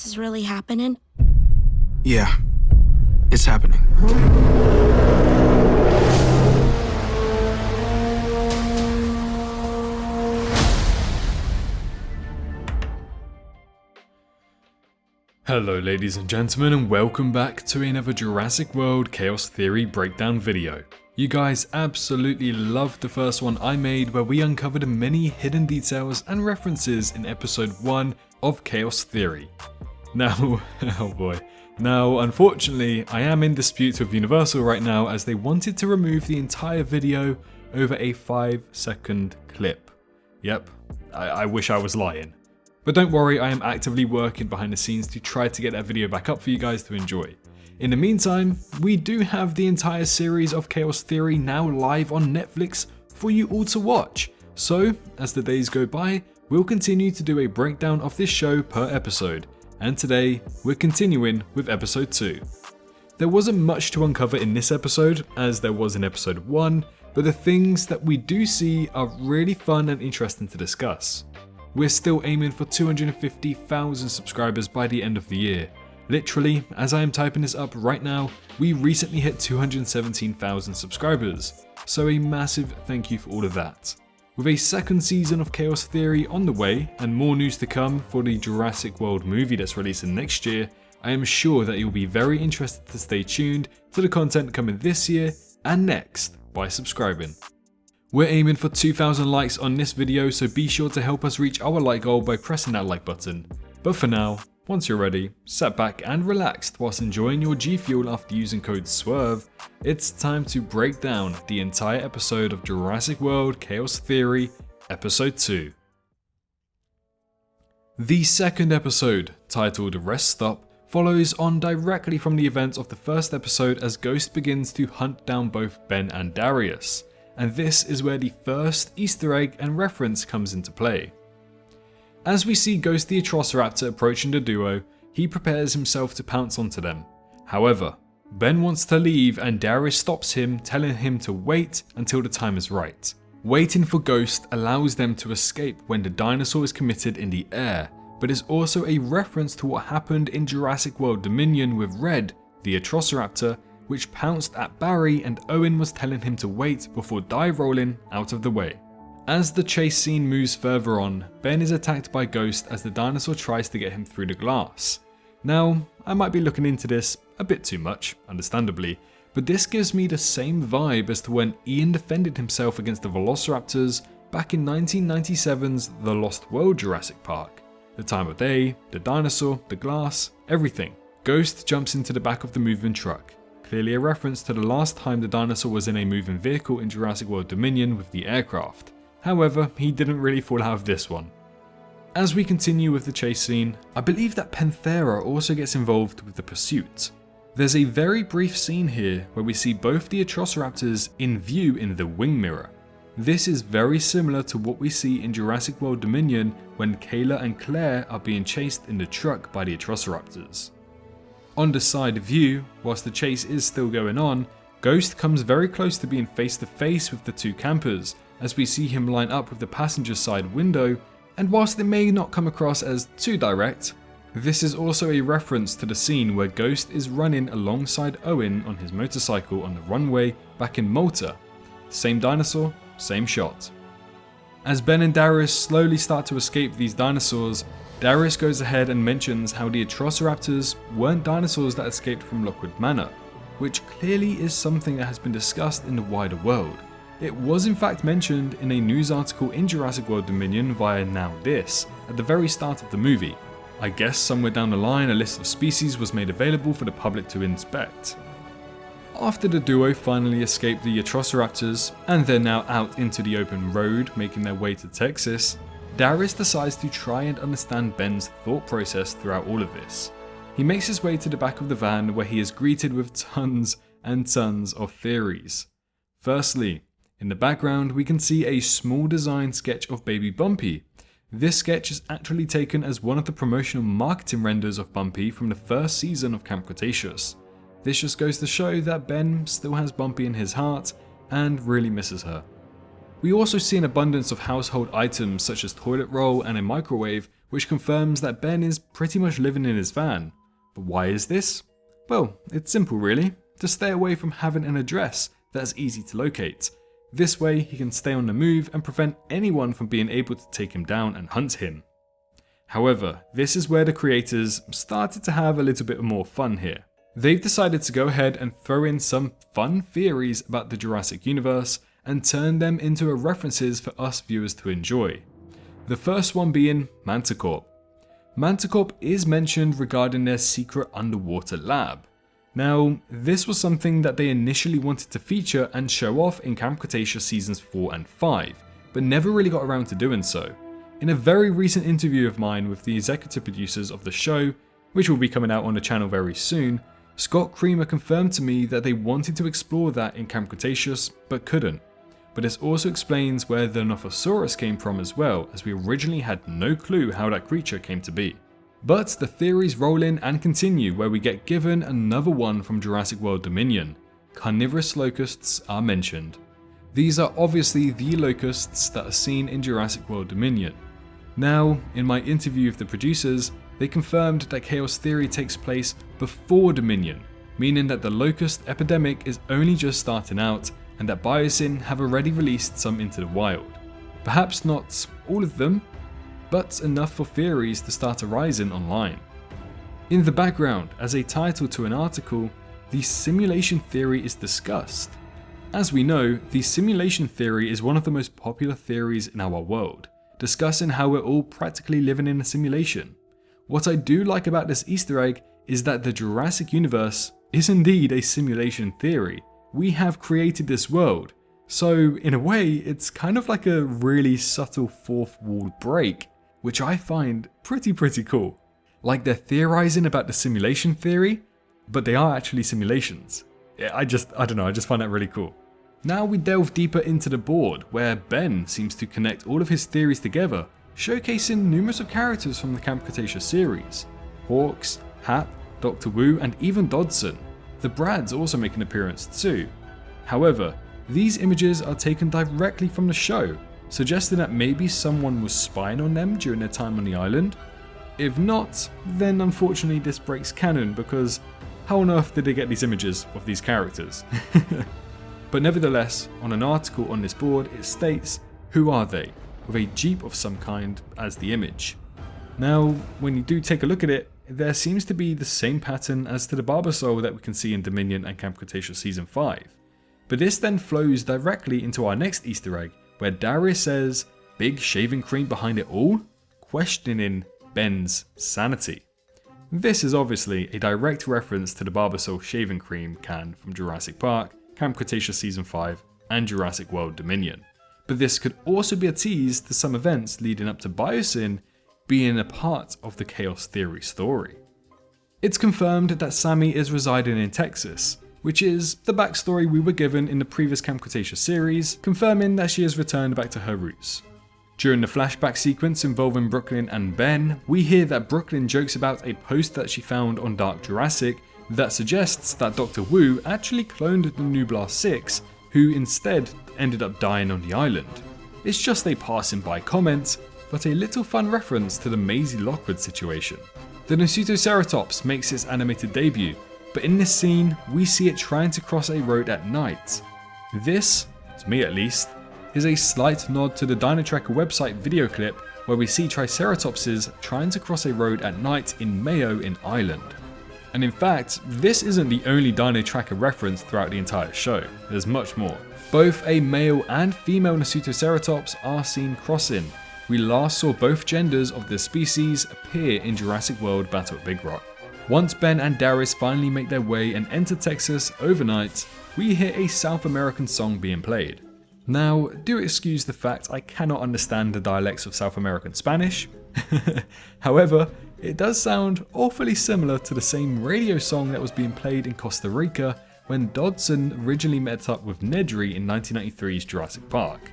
is really happening? Yeah, it's happening. Hello ladies and gentlemen, and welcome back to another Jurassic World Chaos Theory breakdown video. You guys absolutely loved the first one I made, where we uncovered many hidden details and references in episode 1 of Chaos Theory. Now, oh boy. Now, unfortunately, I am in dispute with Universal right now, as they wanted to remove the entire video over a 5-second clip. Yep, I wish I was lying. But don't worry, I am actively working behind the scenes to try to get that video back up for you guys to enjoy. In the meantime, we do have the entire series of Chaos Theory now live on Netflix for you all to watch. So, as the days go by, we'll continue to do a breakdown of this show per episode. And today, we're continuing with episode 2. There wasn't much to uncover in this episode, as there was in episode 1, but the things that we do see are really fun and interesting to discuss. We're still aiming for 250,000 subscribers by the end of the year. Literally, as I am typing this up right now, we recently hit 217,000 subscribers, so a massive thank you for all of that. With a second season of Chaos Theory on the way, and more news to come for the Jurassic World movie that's releasing next year, I am sure that you'll be very interested to stay tuned to the content coming this year and next by subscribing. We're aiming for 2,000 likes on this video, so be sure to help us reach our like goal by pressing that like button. But for now, once you're ready, sat back and relaxed whilst enjoying your G Fuel after using code Swrve, it's time to break down the entire episode of Jurassic World Chaos Theory, Episode 2. The second episode, titled Rest Stop, follows on directly from the events of the first episode as Ghost begins to hunt down both Ben and Darius. And this is where the first Easter egg and reference comes into play. As we see Ghost the Atrociraptor approaching the duo, he prepares himself to pounce onto them. However, Ben wants to leave and Darius stops him, telling him to wait until the time is right. Waiting for Ghost allows them to escape when the dinosaur is committed in the air, but is also a reference to what happened in Jurassic World Dominion with Red, the Atrociraptor, which pounced at Barry and Owen was telling him to wait before dive rolling out of the way. As the chase scene moves further on, Ben is attacked by Ghost as the dinosaur tries to get him through the glass. Now, I might be looking into this a bit too much, understandably, but this gives me the same vibe as to when Ian defended himself against the Velociraptors back in 1997's The Lost World Jurassic Park. The time of day, the dinosaur, the glass, everything. Ghost jumps into the back of the moving truck. Clearly a reference to the last time the dinosaur was in a moving vehicle in Jurassic World Dominion with the aircraft. However, he didn't really fall out of this one. As we continue with the chase scene, I believe that Panthera also gets involved with the pursuit. There's a very brief scene here where we see both the Atrociraptors in view in the wing mirror. This is very similar to what we see in Jurassic World Dominion when Kayla and Claire are being chased in the truck by the Atrociraptors. On the side view, whilst the chase is still going on, Ghost comes very close to being face to face with the two campers, as we see him line up with the passenger side window, and whilst it may not come across as too direct, this is also a reference to the scene where Ghost is running alongside Owen on his motorcycle on the runway back in Malta. Same dinosaur, same shot. As Ben and Darius slowly start to escape these dinosaurs, Darius goes ahead and mentions how the Atrociraptors weren't dinosaurs that escaped from Lockwood Manor, which clearly is something that has been discussed in the wider world. It was in fact mentioned in a news article in Jurassic World Dominion via Now This, at the very start of the movie. I guess somewhere down the line a list of species was made available for the public to inspect. After the duo finally escape the Atrociraptors, and they're now out into the open road making their way to Texas, Darius decides to try and understand Ben's thought process throughout all of this. He makes his way to the back of the van where he is greeted with tons and tons of theories. Firstly, in the background we can see a small design sketch of baby Bumpy. This sketch is actually taken as one of the promotional marketing renders of Bumpy from the first season of Camp Cretaceous. This just goes to show that Ben still has Bumpy in his heart and really misses her. We also see an abundance of household items such as toilet roll and a microwave, which confirms that Ben is pretty much living in his van. But why is this? Well, it's simple really, to stay away from having an address that's easy to locate. This way he can stay on the move and prevent anyone from being able to take him down and hunt him. However, this is where the creators started to have a little bit more fun here. They've decided to go ahead and throw in some fun theories about the Jurassic universe and turn them into references for us viewers to enjoy. The first one being Manticore. Manticore is mentioned regarding their secret underwater lab. Now, this was something that they initially wanted to feature and show off in Camp Cretaceous seasons 4 and 5, but never really got around to doing so. In a very recent interview of mine with the executive producers of the show, which will be coming out on the channel very soon, Scott Creamer confirmed to me that they wanted to explore that in Camp Cretaceous, but couldn't. But this also explains where the Nothosaurus came from as well, as we originally had no clue how that creature came to be. But the theories roll in and continue, where we get given another one from Jurassic World Dominion. Carnivorous locusts are mentioned. These are obviously the locusts that are seen in Jurassic World Dominion. Now, in my interview with the producers, they confirmed that Chaos Theory takes place before Dominion, meaning that the locust epidemic is only just starting out and that Biosyn have already released some into the wild. Perhaps not all of them, but enough for theories to start arising online. In the background, as a title to an article, the simulation theory is discussed. As we know, the simulation theory is one of the most popular theories in our world, discussing how we're all practically living in a simulation. What I do like about this Easter egg is that the Jurassic universe is indeed a simulation theory. We have created this world, so in a way it's kind of like a really subtle fourth wall break, which I find pretty cool. Like they're theorizing about the simulation theory, but they are actually simulations. I don't know, I just find that really cool. Now we delve deeper into the board, where Ben seems to connect all of his theories together, showcasing numerous of characters from the Camp Cretaceous series. Hawks, Hap, Dr. Wu, and even Dodson. The Brads also make an appearance too. However, these images are taken directly from the show, suggesting that maybe someone was spying on them during their time on the island. If not, then unfortunately this breaks canon, because how on earth did they get these images of these characters? But nevertheless, on an article on this board it states, who are they, with a jeep of some kind as the image. Now, when you do take a look at it, there seems to be the same pattern as to the Barbasol that we can see in Dominion and Camp Cretaceous Season 5. But this then flows directly into our next Easter egg, where Darius says, big shaving cream behind it all? Questioning Ben's sanity. This is obviously a direct reference to the Barbasol shaving cream can from Jurassic Park, Camp Cretaceous Season 5, and Jurassic World Dominion. But this could also be a tease to some events leading up to Biosyn being a part of the Chaos Theory story. It's confirmed that Sammy is residing in Texas, which is the backstory we were given in the previous Camp Cretaceous series, confirming that she has returned back to her roots. During the flashback sequence involving Brooklyn and Ben, we hear that Brooklyn jokes about a post that she found on Dark Jurassic that suggests that Dr. Wu actually cloned the Nublar 6, who instead ended up dying on the island. It's just a passing by comment, but a little fun reference to the Maisie Lockwood situation. The Nasutoceratops makes its animated debut, but in this scene we see it trying to cross a road at night. This, to me at least, is a slight nod to the Dino Tracker website video clip where we see Triceratopses trying to cross a road at night in Mayo in Ireland. And in fact, this isn't the only Dino Tracker reference throughout the entire show, there's much more. Both a male and female Nasutoceratops are seen crossing. We last saw both genders of this species appear in Jurassic World Battle at Big Rock. Once Ben and Darius finally make their way and enter Texas overnight, we hear a South American song being played. Now, do excuse the fact I cannot understand the dialects of South American Spanish. However, it does sound awfully similar to the same radio song that was being played in Costa Rica when Dodson originally met up with Nedry in 1993's Jurassic Park.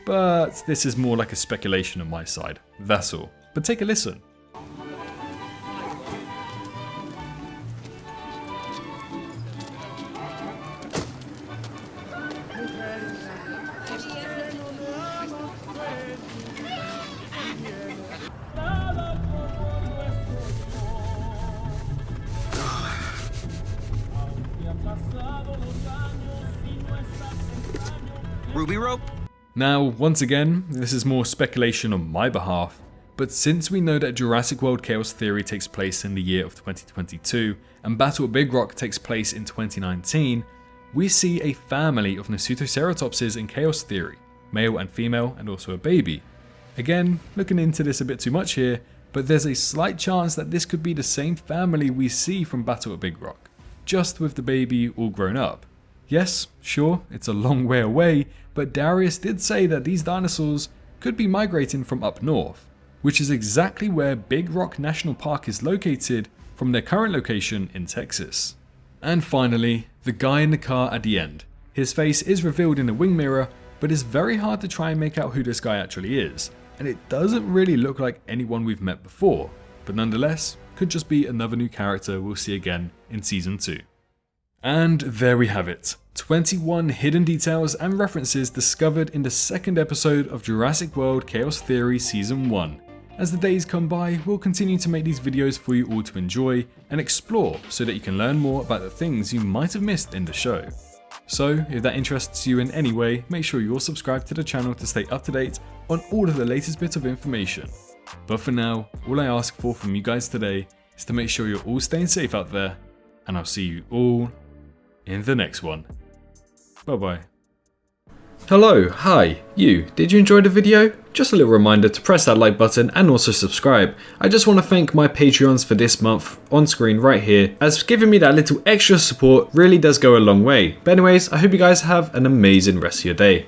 But this is more like a speculation on my side, that's all. But take a listen. Ruby rope? Now, once again, this is more speculation on my behalf, but since we know that Jurassic World Chaos Theory takes place in the year of 2022 and Battle at Big Rock takes place in 2019, we see a family of Nasutoceratopses in Chaos Theory, male and female and also a baby. Again, looking into this a bit too much here, but there's a slight chance that this could be the same family we see from Battle at Big Rock, just with the baby all grown up. Yes, sure, it's a long way away, but Darius did say that these dinosaurs could be migrating from up north, which is exactly where Big Rock National Park is located from their current location in Texas. And finally, the guy in the car at the end. His face is revealed in a wing mirror, but it's very hard to try and make out who this guy actually is, and it doesn't really look like anyone we've met before, but nonetheless, could just be another new character we'll see again in Season 2. And there we have it, 21 hidden details and references discovered in the second episode of Jurassic World Chaos Theory Season 1. As the days come by, we'll continue to make these videos for you all to enjoy and explore so that you can learn more about the things you might have missed in the show. So, if that interests you in any way, make sure you're subscribed to the channel to stay up to date on all of the latest bits of information. But for now, all I ask for from you guys today is to make sure you're all staying safe out there, and I'll see you all in the next one. Bye bye. Hello, hi, you. Did you enjoy the video? Just a little reminder to press that like button and also subscribe. I just want to thank my Patreons for this month on screen right here, as giving me that little extra support really does go a long way. But anyways, I hope you guys have an amazing rest of your day.